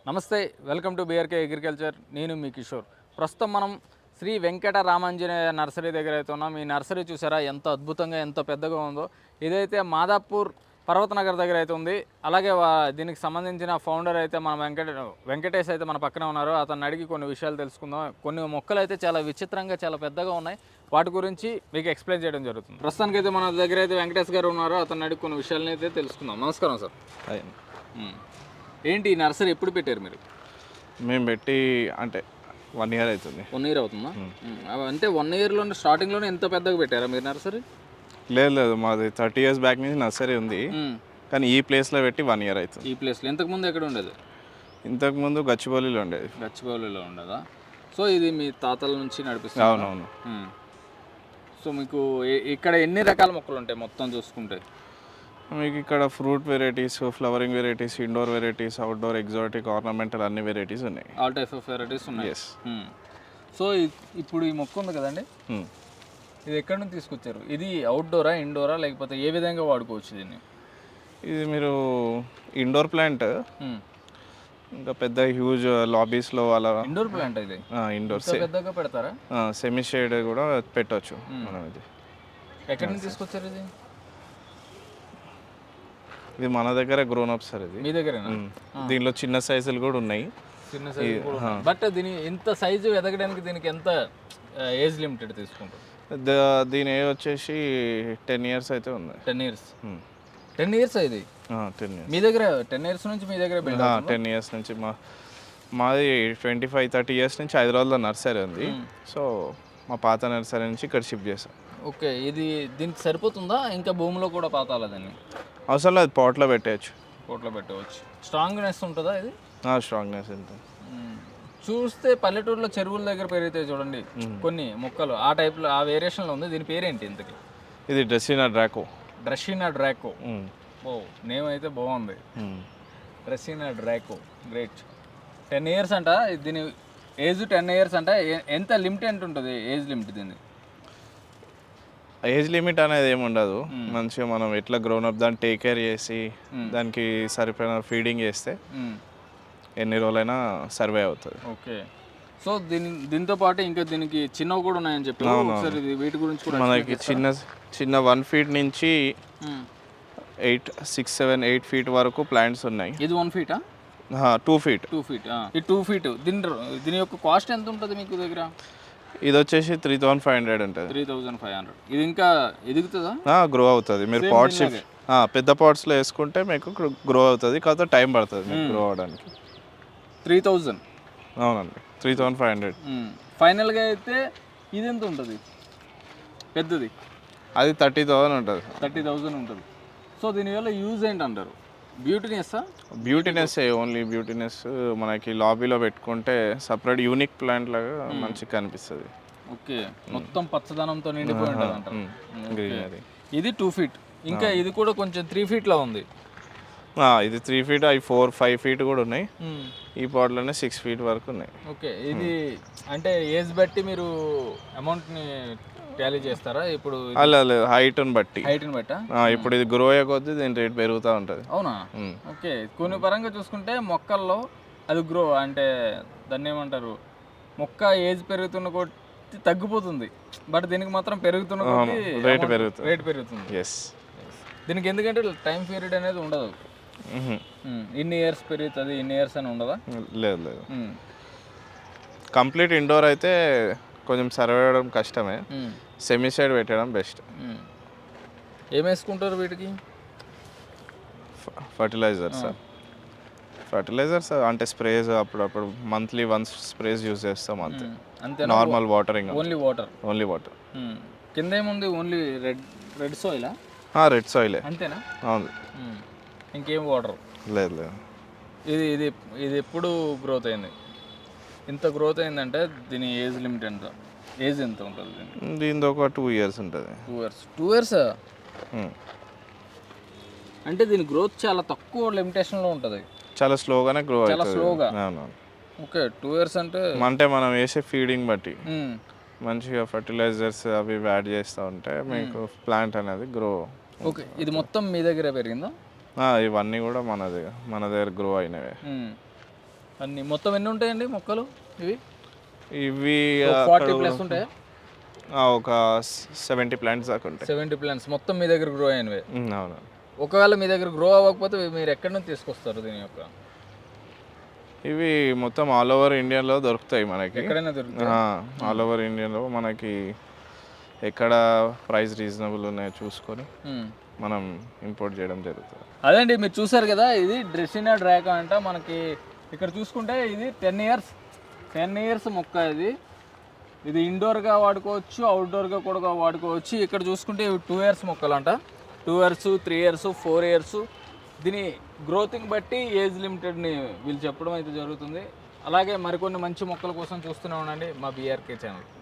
నమస్తే, welcome to BRK agriculture. నేను మీ కిషోర్. ప్రస్తుతం మనం శ్రీ వెంకట రామాంజనేయ నర్సరీ దగ్గర అయితే ఉన్నాం. ఈ నర్సరీ చూసారా ఎంత అద్భుతంగా, ఎంత పెద్దగా ఉందో. ఇదైతే మాదాపూర్ పర్వతనగర్ దగ్గర అయితే ఉంది. అలాగే దీనికి సంబంధించిన ఫౌండర్ అయితే మన వెంకటేష్ అయితే మన పక్కనే ఉన్నారు. అతన్ని అడిగి కొన్ని విషయాలు తెలుసుకుందాం. కొన్ని మొక్కలు అయితే చాలా విచిత్రంగా, చాలా పెద్దగా ఉన్నాయి. వాటి గురించి మీకు ఎక్స్ప్లెయిన్ చేయడం జరుగుతుంది. ప్రస్తుతానికి అయితే మన దగ్గర అయితే వెంకటేష్ గారు ఉన్నారు. అతన్ని అడిగి కొన్ని విషయాలను అయితే తెలుసుకుందాం. నమస్కారం సార్. ఏంటి ఈ నర్సరీ ఎప్పుడు పెట్టారు మీరు? మేము పెట్టి అంటే 1 year అవుతుంది. 1 year అవుతుందా? అంటే 1 yearలో స్టార్టింగ్లోనే ఎంత పెద్దగా పెట్టారా మీరు నర్సరీ? లేదు, మాది 30 years బ్యాక్ నుంచి నర్సరీ ఉంది, కానీ ఈ ప్లేస్లో పెట్టి 1 year అవుతుంది. ఈ ప్లేస్లో ఇంతకుముందు ఎక్కడ ఉండేది? ఇంతకుముందు గచ్చిబౌలిలో ఉండేది. గచ్చిబౌలిలో ఉండదా? సో ఇది మీ తాతల నుంచి నడిపిస్తుంది? అవునవును. సో మీకు ఇక్కడ ఎన్ని రకాల మొక్కలు ఉంటాయి మొత్తం చూసుకుంటే? మీకు ఇక్కడ fruit varieties, flowering varieties, indoor varieties, outdoor, exotic, ornamental అన్ని వెరైటీస్ ఉన్నాయి. ఆల్ టైప్ ఆఫ్ వెరైటీస్ ఉన్నాయి. ఎస్. సో ఇప్పుడు ఈ మొక్క ఉంది కదండి, ఇది ఎక్కడి నుంచి తీసుకొచ్చారు? ఇది అవుట్డోరా, ఇండోరా, లేకపోతే ఏ విధంగా వాడుకోవచ్చు దీన్ని? ఇది మీరు ఇండోర్ ప్లాంట్, ఇంకా పెద్ద హ్యూజ్ లాబీస్లో అలా. ఇండోర్ ప్లాంట్ ఇది? ఇండోర్ పెద్దగా పెడతారా? సెమీ షేడ్ కూడా పెట్టవచ్చు మనం. ఇది ఎక్కడి నుంచి తీసుకొచ్చారు ఇది? ఇది మన దగ్గర గ్రోన్ అప్ సార్. ఇది మీ దగ్గరేనా? దీనిలో చిన్న సైజులు కూడా ఉన్నాయి. చిన్న సైజు, బట్ దీని ఇంత సైజు ఎదగడానికి దీనికి ఎంత ఏజ్ లిమిటెడ్ తీసుకుంటారు? దీని ఏజ్ వచ్చేసి 10 years అయితే ఉంది. 10 years? 10 years ఇది? 10 years. మీ దగ్గర 10 years నుంచి మీ దగ్గర? 10 years నుంచి మాది 25-30 years నుంచి హైదరాబాద్లో నర్సరీ ఉంది. సో మా పాత నర్సరీ నుంచి ఇక్కడ షిఫ్ట్ చేస్తాం. ఓకే, ఇది దీనికి సరిపోతుందా? ఇంకా భూమిలో కూడా పాతాలా దాన్ని? అవసరం లేదు, పాట్లో పెట్టేయచ్చు. పాట్లో పెట్టవచ్చు. స్ట్రాంగ్నెస్ ఉంటుందా ఇది? స్ట్రాంగ్నెస్ ఉంటుంది. చూస్తే పల్లెటూరులో చెరువుల దగ్గర పెరిగితే చూడండి కొన్ని మొక్కలు, ఆ టైప్లో, ఆ వేరియేషన్లో ఉంది. దీని పేరేంటి ఇంతకి? ఇది డ్రెస్సినా డ్రాకో. డ్రెస్సినా డ్రాకో. ఓ, నేమ్ అయితే బాగుంది. డ్రెస్సినా డ్రాకో, గ్రేట్. 10 years అంట దీని ఏజ్. 10 years అంట. ఎంత లిమిట్ ఎంత ఉంటుంది ఏజ్ లిమిట్ దీన్ని? ఏజ్ లిమిట్ అనేది ఏమి ఉండదు. మంచిగా మనం ఎట్లా గ్రోన్ అప్ దాన్ని టేక్ కేర్ చేసి దానికి సరిపోయిన ఫీడింగ్ చేస్తే ఎన్ని రోజులైనా సర్వే అవుతుంది. ఓకే. సో దీంతో పాటు ఇంకా దీనికి చిన్నవి కూడా ఉన్నాయని చెప్పి వీటి గురించి కూడా మనకి చిన్న 1 feet నుంచి 6, 7, 8 feet వరకు ప్లాంట్స్ ఉన్నాయి. ఇది 1 feet? 2 feet. 2 feet. ఈ 2 feet దీని యొక్క కాస్ట్ ఎంత ఉంటుంది మీకు దగ్గర? ఇది వచ్చేసి 3,500 ఉంటుంది. 3,500. ఇది ఇంకా ఎదుగుతుందా? గ్రో అవుతుంది. మీరు పాట్స్ పెద్ద పాట్స్లో వేసుకుంటే మీకు గ్రో అవుతుంది, కాకపోతే టైం పడుతుంది మీకు గ్రో అవడానికి. 3,000? అవునండి, 3,500. ఫైనల్గా అయితే ఇది ఎంత ఉంటుంది పెద్దది? అది 30,000 ఉంటుంది. 30,000 ఉంటుంది. సో దీనివల్ల యూజ్ ఏంటంటారు? Beautiness only beautiness. మనకి లాబీలో పెట్టుకుంటే సపరేట్ యూనిక్ ప్లాంట్ లాగా మంచిగా కనిపిస్తుంది. ఓకే, మొత్తం పచ్చదనంతో నిండిపోయి ఉంటుంది అంటారు. గ్రీనరీ. ఇది 2 feet. ఇంకా ఇది కూడా కొంచెం 3 feet లా ఉంది. ఇది 3 feet, అవి 4-5 feet కూడా ఉన్నాయి. ఈ పాట్లోనే 6 feet వరకు ఉన్నాయి. ఓకే, ఇది అంటే ఏజ్ బట్టి మీరు అమౌంట్ని టాలీ చేస్తారా? ఇప్పుడు లేదు, హైట్ని బట్టి. ఇప్పుడు ఇది గ్రో అయ్యే కొద్దీ దీని రేట్ పెరుగుతూ ఉంటుంది. అవునా? ఓకే. కొన్ని పరంగా చూసుకుంటే మొక్కల్లో అది గ్రో అంటే దాన్ని ఏమంటారు, మొక్క ఏజ్ పెరుగుతున్న కొద్దీ తగ్గిపోతుంది, బట్ దీనికి మాత్రం పెరుగుతున్న కొద్దీ రేట్ పెరుగుతుంది. ఎస్. దీనికి ఎందుకంటే టైం పీరియడ్ అనేది ఉండదు. ఇన్ని ఇయర్స్ పెరుగుతుంది, ఇన్ని ఇయర్స్ అని ఉండదా? లేదు. కంప్లీట్ ఇండోర్ అయితే కొంచెం సర్వే అవ్వడం కష్టమే. సెమీ సైడ్ పెట్టడం బెస్ట్. ఏం వేసుకుంటారు వీటికి? ఫర్టిలైజర్స్ అంటే స్ప్రేస్ అప్పుడప్పుడు మంత్లీ వన్స్ స్ప్రేస్ యూజ్ చేస్తాం అంతే. Normal watering, only water. కింద ఏముంది? ఓన్లీ రెడ్ సాయిలా? రెడ్ సాయిలే. అంతేనా? అవును. ఇంకేం వాటర్ లేదు. ఇది ఎప్పుడు గ్రోత్ అయింది? ఇంత గ్రోత్ అయిందంటే దీని ఏజ్ లిమిట్ ఎంత? ఏజ్ ఎంత ఉంటుంది దీనితో? ఒక 2 years ఉంటుంది. 2 years? అంటే దీని గ్రోత్ చాలా తక్కువ లిమిటేషన్లో ఉంటుంది. చాలా స్లోగానే గ్రో అవుతుంది. చాలా స్లోగా. ఓకే, 2 years అంటే మనం వేసే ఫీడింగ్ బట్టి మంచిగా ఫర్టిలైజర్స్ అవి యాడ్ చేస్తూ ఉంటే మీకు ప్లాంట్ అనేది గ్రో. ఓకే, ఇది మొత్తం మీ దగ్గర పెరిగిందా? ఇవన్నీ కూడా మన దగ్గర గ్రో అయినవే. అన్ని మొత్తం ఎన్ని ఉంటాయండి మొక్కలు ఇవి? ఇవి 40 ప్లస్ ఉంటాయా? ఒక 70 ప్లాంట్స్ దాకా ఉంటాయి. 70 ప్లాంట్స్ మొత్తం మీ దగ్గర గ్రో అయినవే. అవును. ఒకవేళ మీ దగ్గర గ్రో అవ్వకపోతే మీరు ఎక్కడి నుంచి తీసుకొస్తారు దీని యొక్క? ఇవి మొత్తం ఆల్ ఓవర్ ఇండియాలో దొరుకుతాయి మనకి. ఎక్కడైనా దొరుకుతాయి. ఆల్ ఓవర్ ఇండియాలో మనకి ఎక్కడ ప్రైస్ రీజనబుల్ ఉన్నాయో చూసుకొని మనం ఇంపోర్ట్ చేయడం జరుగుతుంది. అదేండి మీరు చూసారు కదా, ఇది డ్రెసినా డ్రాగన్ అంట. మనకి ఇక్కడ చూసుకుంటే ఇది 10 ఇయర్స్ మొక్క. ఇది ఇండోర్గా వాడుకోవచ్చు, అవుట్డోర్గా కూడా వాడుకోవచ్చు. ఇక్కడ చూసుకుంటే ఇవి 2 ఇయర్స్ మొక్కలు అంట. 2 ఇయర్స్, 3 ఇయర్స్, 4 ఇయర్స్. దీని గ్రోతింగ్ బట్టి ఏజ్ లిమిటెడ్ని వీళ్ళు చెప్పడం అయితే జరుగుతుంది. అలాగే మరికొన్ని మంచి మొక్కల కోసం చూస్తూనే ఉండండి మా బీఆర్కే ఛానల్.